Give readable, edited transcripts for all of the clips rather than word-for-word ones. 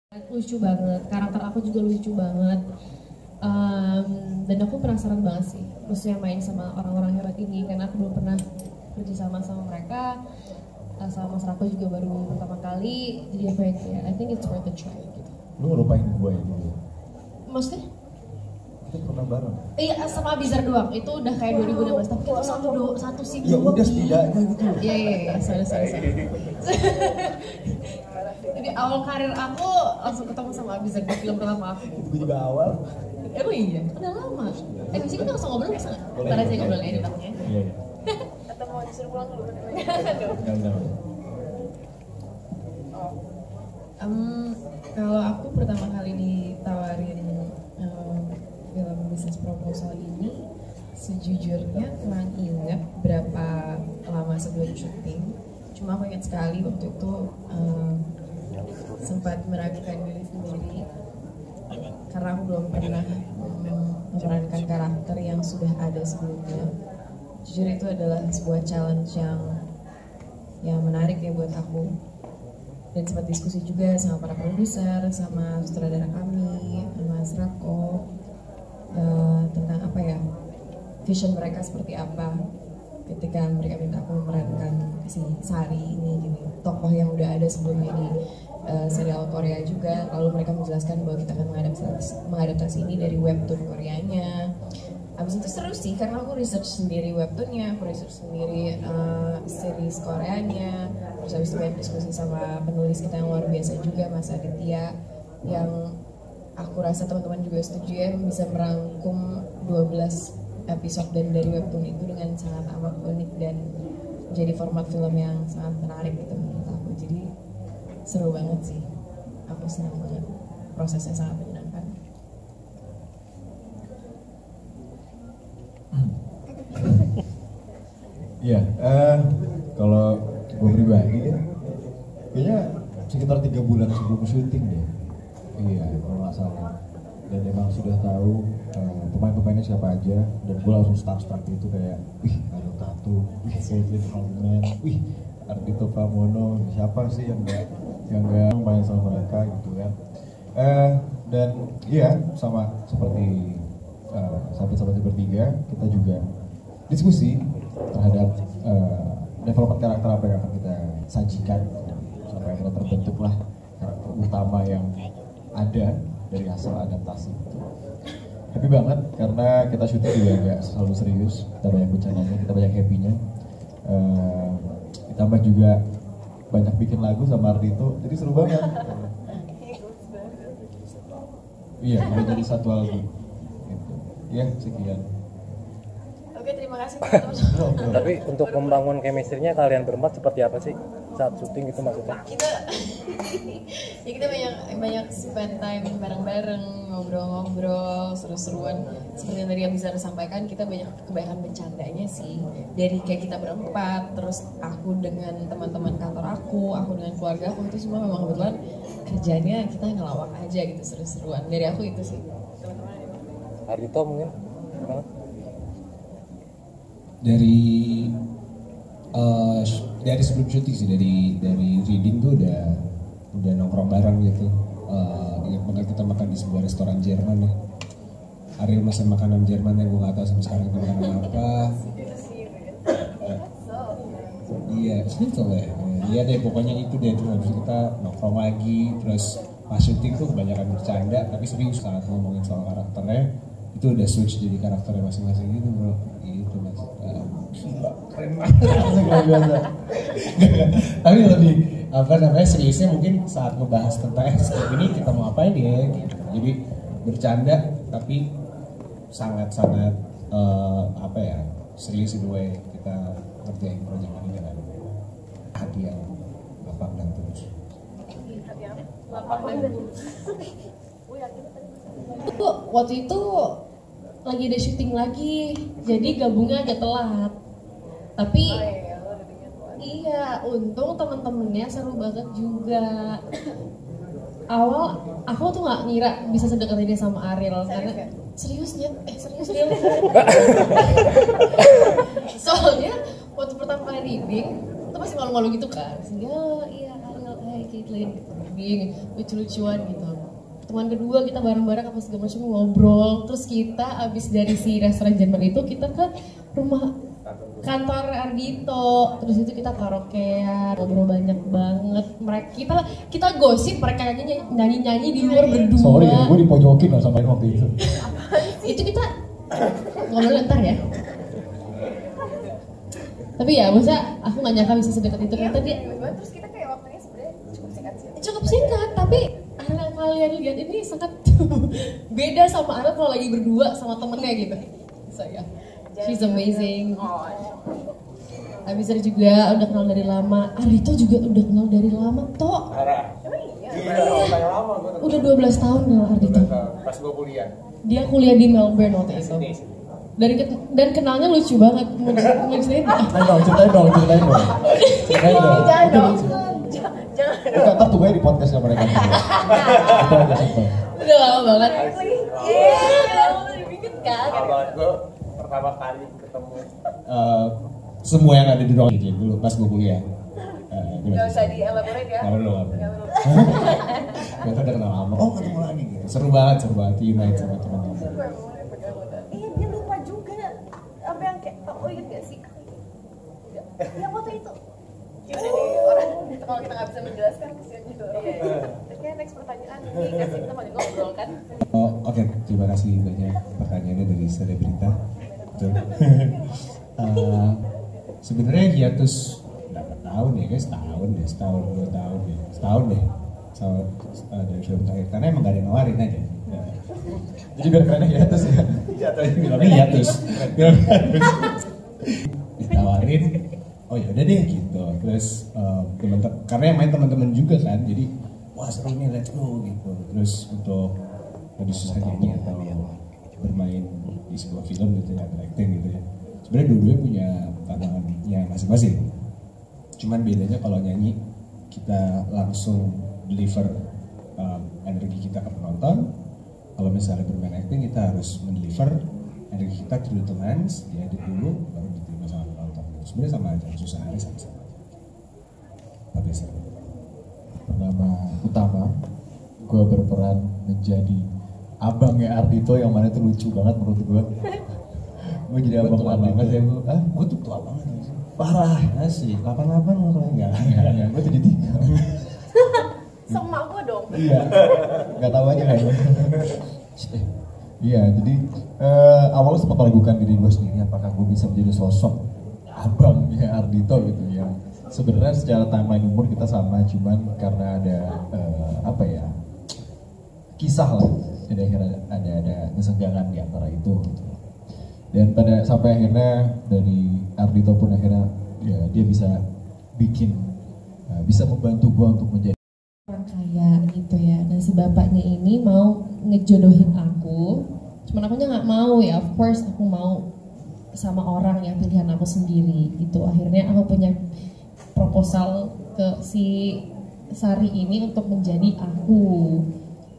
Lucu banget, karakter aku juga lucu banget. Dan aku penasaran banget sih, maksudnya main sama orang-orang hebat ini karena aku belum pernah kerja sama mereka. Sama Mas Rako juga baru pertama kali, jadi aku yang kayak I think it's worth a try gitu. Lu ngelupain gue ya dulu? Maksudnya? Kita pernah bareng. Iya, sama Bizar doang, itu udah kayak 2016, tapi kita satu scene Ya doang. udah setidaknya gitu. Iya, sorry. Jadi awal karir aku langsung ketemu sama Bizar di film pertama aku. Itu gue juga awal. Emang iya? Udah lama. Di sini kita langsung ngobrol bisa nggak? Ntar aja ngobrolnya di belakangnya. Iya. Atau mau disuruh pulang dulu? Enggak. Kalau aku pertama kali ditawarin film bisnis proposal ini, sejujurnya kurang ingat berapa lama sebelum syuting. Cuma aku ingat sekali waktu itu sempat meragukan diri sendiri karena aku belum pernah memerankan karakter yang sudah ada sebelumnya. Jujur itu adalah sebuah challenge yang menarik ya buat aku. Dan sempat diskusi juga sama para produser, sama sutradara kami, Mas Rako, tentang apa ya, vision mereka seperti apa ketika mereka minta aku memerankan si Sari ini gitu. Tokoh yang udah ada sebelumnya di serial Korea juga, lalu mereka menjelaskan bahwa kita akan mengadaptasi ini dari webtoon Koreanya. Abis itu seru sih karena aku research sendiri webtoonnya, aku research sendiri series Koreanya, terus abis itu banyak diskusi sama penulis kita yang luar biasa juga, Mas Aditya, yang aku rasa teman-teman juga setuju ya, bisa merangkum 12 episode dan dari webtoon itu dengan sangat amat unik dan menjadi format film yang sangat menarik gitu menurut aku. Jadi seru banget sih, aku senang banget, prosesnya sangat menyenangkan. Iya, kalau gue pribadi ya, kayaknya sekitar 3 bulan sebelum syuting deh. Iya, kalau nggak salah. Dan emang sudah tahu pemain-pemainnya siapa aja, dan gue langsung start itu kayak, wih Ariel Tatum, wih Kevin Holman, wih Ardhito Pramono, siapa sih yang nggak main sama mereka gitu kan. Dan iya, sama seperti sahabat-sahabat bertiga, kita juga diskusi terhadap development karakter apa yang akan kita sajikan sampai akhirnya terbentuklah karakter utama yang ada dari hasil adaptasi. Happy banget karena kita syuting juga nggak selalu serius, kita banyak bercandanya, kita banyak happy-nya. Ditambah juga banyak bikin lagu sama Ardhito, jadi seru banget. Iya, udah jadi satu album. Gitu. Ya, sekian. Oke, terima kasih teman-teman. Tapi untuk membangun chemistry-nya kalian berempat seperti apa sih saat syuting gitu maksudnya? Kita banyak spend time bareng-bareng, ngobrol-ngobrol, seru-seruan. Seperti yang tadi yang bisa disampaikan, kita banyak kebanyakan bercandanya sih. Dari kayak kita berempat, terus aku dengan teman-teman kantor aku dengan keluarga aku, itu semua memang kebetulan kerjanya kita ngelawak aja gitu, seru-seruan. Dari aku itu sih. Ardhito mungkin? Gimana? Dari sebelum syuting sih, dari reading tuh udah nongkrong bareng gitu. Ingat banget kita makan di sebuah restoran Jerman ya. Ariel masak makanan Jerman yang gue gak tahu sampai sekarang itu makanan apa. Iya, itu ya. Iya deh, pokoknya itu deh. Terus habis itu kita nongkrong lagi. Terus pas syuting tuh kebanyakan bercanda, tapi serius saat ngomongin soal karakternya. Itu udah switch jadi karakternya masing-masing gitu bro. Gitu mas. Gila, keren banget. Tapi lebih seriusnya mungkin saat ngebahas tentang script ini kita mau apain ya gitu. Jadi bercanda tapi sangat-sangat serius in the way kita ngerjain project ini dengan hati yang lapang dan tulus. Waktu itu lagi ada syuting lagi, jadi gabungnya agak telat. Tapi iya, untung temen-temennya seru banget juga. Awal aku tuh nggak ngira bisa sedekat ini sama Ariel karena serius dia. Soalnya waktu pertama kali reading itu masih malu-malu gitu kan. Iya Ariel, Caitlyn gitu, being lucu-lucuan gitu. Pertemuan kedua kita bareng-bareng apa segala macam ngobrol, terus kita abis dari si restoran Jerman itu kita ke rumah kantor Ardhito, terus itu kita karaokean, ngobrol banyak banget. Kita gosip, mereka nyanyi di luar berdua. Sorry ya, gue dipojokin loh sama waktu itu. Itu kita ngobrol ntar ya. Tapi ya, maksudnya aku gak nyangka bisa sedekat itu. Ternyata dia Terus kita kayak waktunya sebenarnya cukup singkat sih. cukup singkat, tapi Ara kalian lihat ini sangat beda sama Ara kalau lagi berdua sama temennya gitu. So ya, she's amazing. Habis itu juga udah kenal dari lama. Ardhito juga udah kenal dari lama, Tok. Udah 12 tahun kenal Ardhito. Pas gue kuliah. Dia kuliah di Melbourne waktu itu. Dan kenalnya lucu banget. Mau ceritain nggak? Ceritain dong. Ceritain dong. Jangan dong. Jangan. Enggak, ntar tunggu aja di podcastnya mereka. Itu aja simpel. Udah lama banget. Iya, dibikin kan. Gue pertama kali ketemu. Semua yang ada di ruang itu dulu pas gue kuliah. Gak usah di-elaborate ya. Gak perlu. Kita udah kenal lama. Oh, ketemu lagi gitu. Seru banget unite sama teman-teman. Iya, dia lupa juga. Apa yang kayak, oh inget gak sih? Enggak. Yang foto itu. Gimana nih orang, kalau kita gak bisa menjelaskan kesian juga. Iya. Kayak next pertanyaan, ini kasih kita mau ngobrol kan. Oh, oke. Terima kasih banyak pertanyaannya dari selebrita. Betul. Sebenarnya hiatus berapa tahun ya guys? Setahun 2 tahun ya. Setahun deh. Dari film terakhir karena emang gak ada yang nawarin aja. Jadi biar keren hiatus ya. Bilangnya hiatus. Ditawarin, oh ya udah deh gitu. Terus karena yang main teman-teman juga kan, jadi wah seru nih, let's go gitu. Terus untuk lebih susah nyanyi atau bermain di sebuah film gitu ya, acting gitu ya. Sebenarnya dua-duanya punya tantangannya masing-masing. Cuman bedanya kalau nyanyi kita langsung deliver energi kita ke penonton. Kalau misalnya bermain acting kita harus mendeliver energi kita through the lens, diedit dulu baru diterima sama penonton. Sebenarnya sama aja, susah hari sama-sama. Tapi seru. Pertama utama, gue berperan menjadi abangnya Ardhito yang mana itu lucu banget menurut gue. Gue jadi abang banget ya gue. gue. Gue tuh tua banget sih. Parah. Asik, 88 lo kalau enggak. Gue 73. Sama gue dong. Iya. Gak tahu aja kan. Iya, jadi awalnya sempat meragukan diri gue sendiri apakah gue bisa menjadi sosok abangnya Ardhito gitu yang sebenarnya secara timeline umur kita sama, cuman karena ada kisah lah, jadi akhirnya ada kesenggangan di antara itu gitu. Dan sampai akhirnya dari Ardhito pun akhirnya ya, dia bisa membantu gue untuk menjadi Orang kaya gitu ya. Dan si bapaknya ini mau ngejodohin aku. Cuman akunya nggak mau ya. Of course aku mau sama orang yang pilihan aku sendiri gitu. Akhirnya aku punya proposal ke si Sari ini untuk menjadi aku.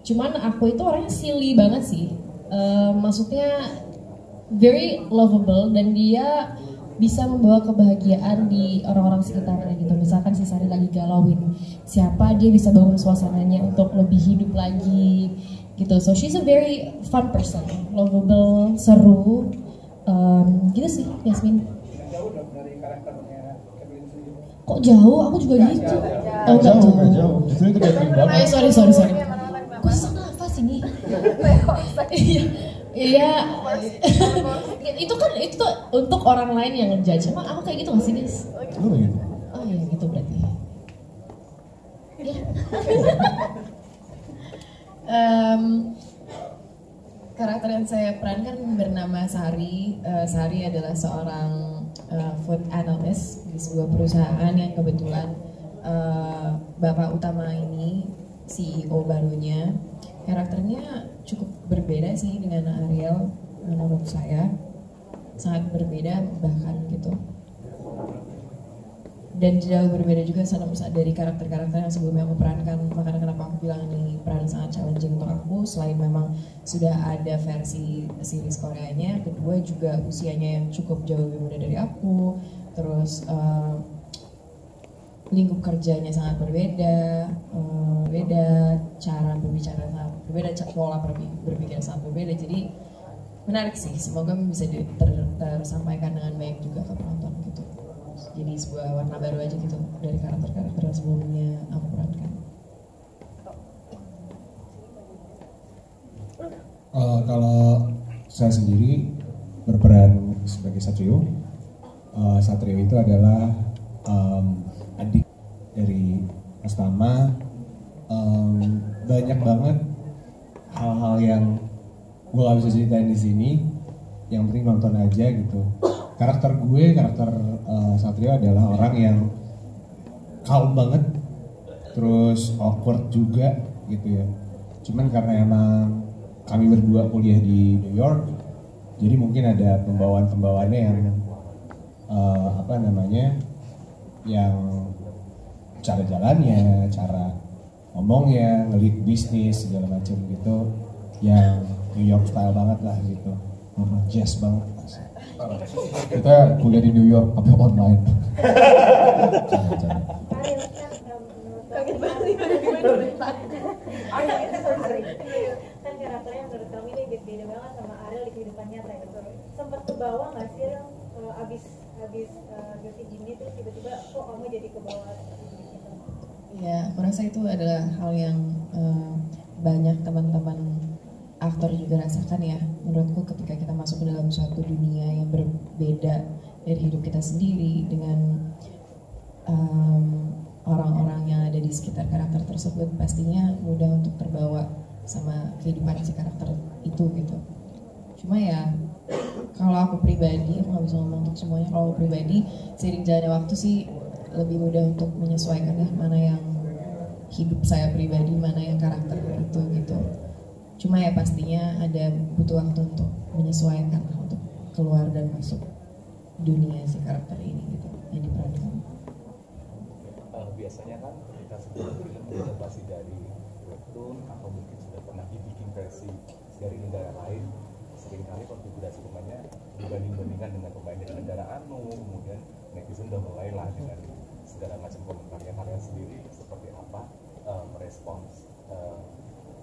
Cuman aku itu orangnya silly banget sih. Maksudnya very lovable dan dia bisa membawa kebahagiaan di orang-orang sekitarnya gitu. Misalkan si Sari lagi galauin siapa, dia bisa bangun suasananya untuk lebih hidup lagi gitu. So she's a very fun person, lovable, seru, gitu sih Yasmin. Kok jauh? Aku juga gitu. Oh, Gak jauh. Justru itu gathering banget. Sorry. Gue sesak nafas ini. Iya. Itu tuh untuk orang lain yang ngejudge. Emang aku kayak gitu gak sih guys? Lu gitu. Oh iya gitu berarti. Ya. Karakter yang saya perankan bernama Sari. Sari adalah seorang food analyst di sebuah perusahaan yang kebetulan bapak utama ini CEO barunya. Karakternya cukup berbeda sih dengan Ariel menurut saya, sangat berbeda bahkan gitu. Dan jauh berbeda juga dari karakter-karakter yang sebelumnya aku perankan. Makanya kenapa aku bilang ini peran sangat challenging untuk aku. Selain memang sudah ada versi series Koreanya, kedua juga usianya yang cukup jauh lebih muda dari aku. Terus lingkup kerjanya sangat berbeda, beda cara berbicara sangat berbeda, pola berpikir sangat berbeda. Jadi menarik sih, semoga bisa tersampaikan dengan baik juga ke penonton gitu. Jadi sebuah warna baru aja gitu dari karakter-karakter yang sebelumnya aku perankan. Kalau saya sendiri berperan sebagai Satrio. Satrio itu adalah adik dari Mas Tama. Banyak banget hal-hal yang gue gak bisa ceritain di sini. Yang penting nonton aja gitu. Karakter Satrio adalah orang yang calm banget, terus awkward juga gitu ya. Cuman karena emang kami berdua kuliah di New York, jadi mungkin ada pembawaan-pembawaannya yang yang cara jalannya, cara ngomongnya, ngelit bisnis segala macam gitu, yang New York style banget lah gitu, jazz banget. Kita kuliah di New York tapi online. Kaget banget. Kan karakternya menurut kami ini beda banget sama Ariel di kehidupan nyata gitu. Sempat kebawa nggak sih abis Jovi gini terus tiba-tiba kok kamu jadi kebawa gitu? Ya, aku rasa itu adalah hal yang banyak teman-teman aktor juga rasakan ya. Menurutku ketika kita masuk ke dalam suatu dunia yang berbeda dari hidup kita sendiri dengan orang-orang yang ada di sekitar karakter tersebut, pastinya mudah untuk terbawa sama kehidupan si karakter itu gitu. Cuma ya kalau aku pribadi, aku nggak bisa ngomong untuk semuanya, kalau aku pribadi seiring jalannya waktu sih lebih mudah untuk menyesuaikan ya, mana yang hidup saya pribadi, mana yang karakter itu gitu. Cuma ya pastinya ada butuh waktu untuk menyesuaikan, untuk keluar dan masuk dunia si karakter ini gitu yang diperankan. Biasanya kan ketika sebuah film diadaptasi dari webtoon atau mungkin sudah pernah dibikin versi dari negara lain, seringkali konfigurasi pemainnya dibanding-bandingkan dengan pemain dari negara anu, kemudian netizen udah mulai lah dengan segala macam komentarnya. Kalian sendiri seperti apa merespons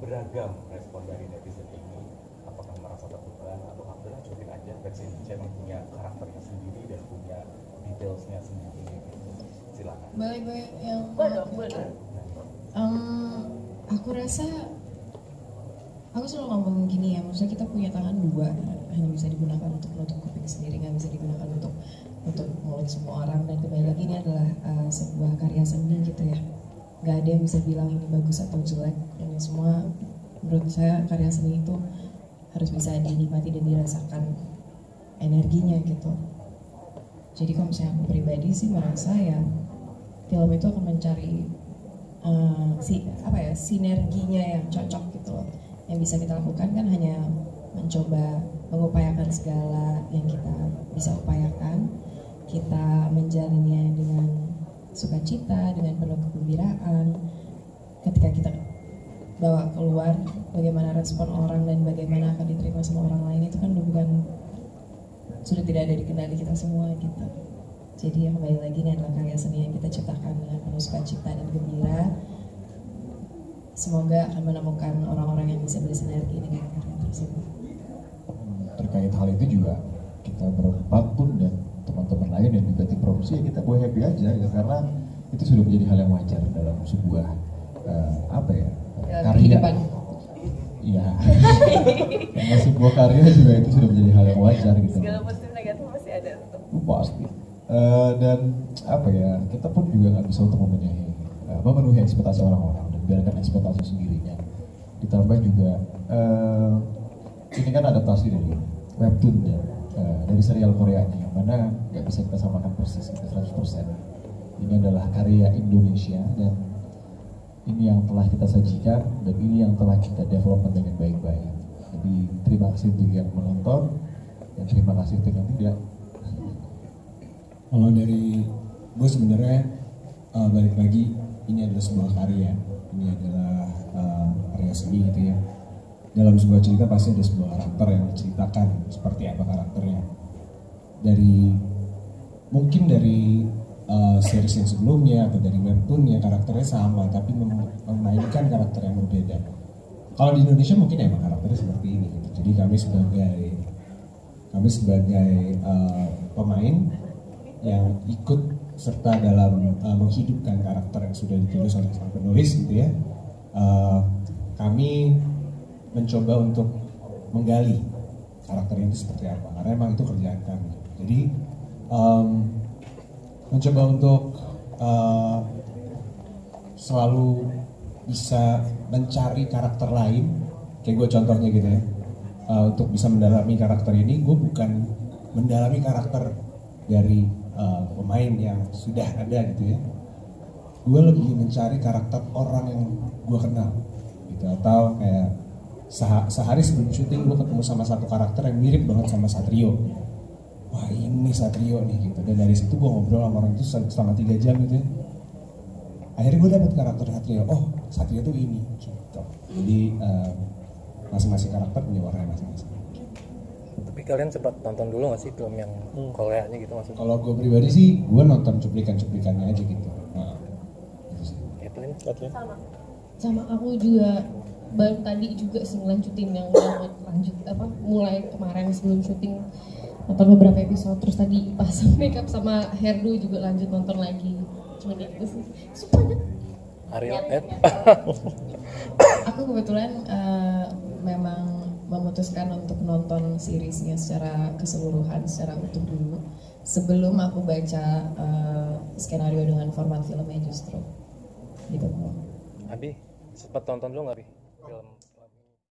beragam respon dari netizen ini? Apakah merasa terbeban atau alhamdulillah cukup aja versi Indonesia yang punya karakternya sendiri dan punya detailsnya sendiri gitu. Silakan. Boleh yang aku rasa aku selalu ngomong gini ya, maksudnya kita punya tangan dua, hanya bisa digunakan untuk menutup kuping sendiri, nggak bisa digunakan untuk mulut semua orang. Dan kembali lagi ini adalah sebuah karya seni gitu ya, nggak ada yang bisa bilang ini bagus atau jelek. Ini semua menurut saya karya seni itu harus bisa dinikmati dan dirasakan energinya gitu. Jadi kalau misalnya aku pribadi sih merasa ya film itu akan mencari sinerginya yang cocok gitu loh. Yang bisa kita lakukan kan hanya mencoba mengupayakan segala yang kita bisa upayakan, kita menjalannya dengan sukacita, dengan penuh kegembiraan. Ketika kita bawa keluar, bagaimana respon orang dan bagaimana akan diterima sama orang lain itu kan sudah tidak ada di kendali kita semua gitu. Jadi yang kembali lagi ini adalah karya seni yang kita ciptakan dengan penuh sukacita dan gembira. Semoga akan menemukan orang-orang yang bisa bersinergi dengan karya tersebut. Terkait hal itu juga kita berempat pun dan teman-teman lain dan juga tim produksi ya kita boleh happy aja ya, karena itu sudah menjadi hal yang wajar dalam sebuah karya. Iya. Karena sebuah karya juga itu sudah menjadi hal yang wajar gitu. Segala positif negatif pasti ada. Pasti. Dan kita pun juga nggak bisa untuk memenuhi ekspektasi orang-orang dan biarkan ekspektasi sendirinya. Ditambah juga ini kan adaptasi dari webtoon ya, dari serial Koreanya yang mana nggak bisa kita samakan persis kita 100%. Ini adalah karya Indonesia dan ini yang telah kita sajikan dan ini yang telah kita development dengan baik-baik. Jadi terima kasih untuk yang menonton dan terima kasih untuk yang tidak. Kalau dari gue sebenarnya balik lagi, ini adalah sebuah karya, ini adalah karya seni gitu ya. Dalam sebuah cerita pasti ada sebuah karakter yang diceritakan, seperti apa karakternya. Mungkin dari series yang sebelumnya atau dari webtoonnya karakternya sama tapi memainkan karakter yang berbeda. Kalau di Indonesia mungkin emang karakternya seperti ini gitu. Jadi kami sebagai pemain yang ikut serta dalam menghidupkan karakter yang sudah ditulis oleh sang penulis gitu ya. Kami mencoba untuk menggali karakternya itu seperti apa karena emang itu kerjaan kami. Jadi mencoba untuk selalu bisa mencari karakter lain, kayak gue contohnya gitu ya, untuk bisa mendalami karakter ini, gue bukan mendalami karakter dari pemain yang sudah ada gitu ya, gue lebih mencari karakter orang yang gue kenal gitu. Atau kayak sehari sebelum syuting gue ketemu sama satu karakter yang mirip banget sama Satrio, wah ini Satrio nih gitu, dan dari situ gue ngobrol sama orang itu selama 3 jam gitu ya. Akhirnya gue dapet karakter Satrio, oh Satrio tuh ini gitu. Jadi masing-masing karakter punya warna masing-masing. Tapi kalian sempat nonton dulu nggak sih film yang Koreanya gitu maksudnya? Kalau gue pribadi sih, gue nonton cuplikan-cuplikannya aja gitu. Nah, gitu sih. Kathleen? Sama aku juga baru tadi juga sih ngelanjutin yang lanjut mulai kemarin sebelum syuting nonton beberapa episode, terus tadi pas makeup sama hairdo juga lanjut nonton lagi. Cuma itu sih. Semuanya. Ariel, Aku kebetulan memang memutuskan untuk nonton seriesnya secara keseluruhan, secara utuh dulu sebelum aku baca skenario dengan format filmnya justru gitu. Abi sempat tonton dulu nggak Bi film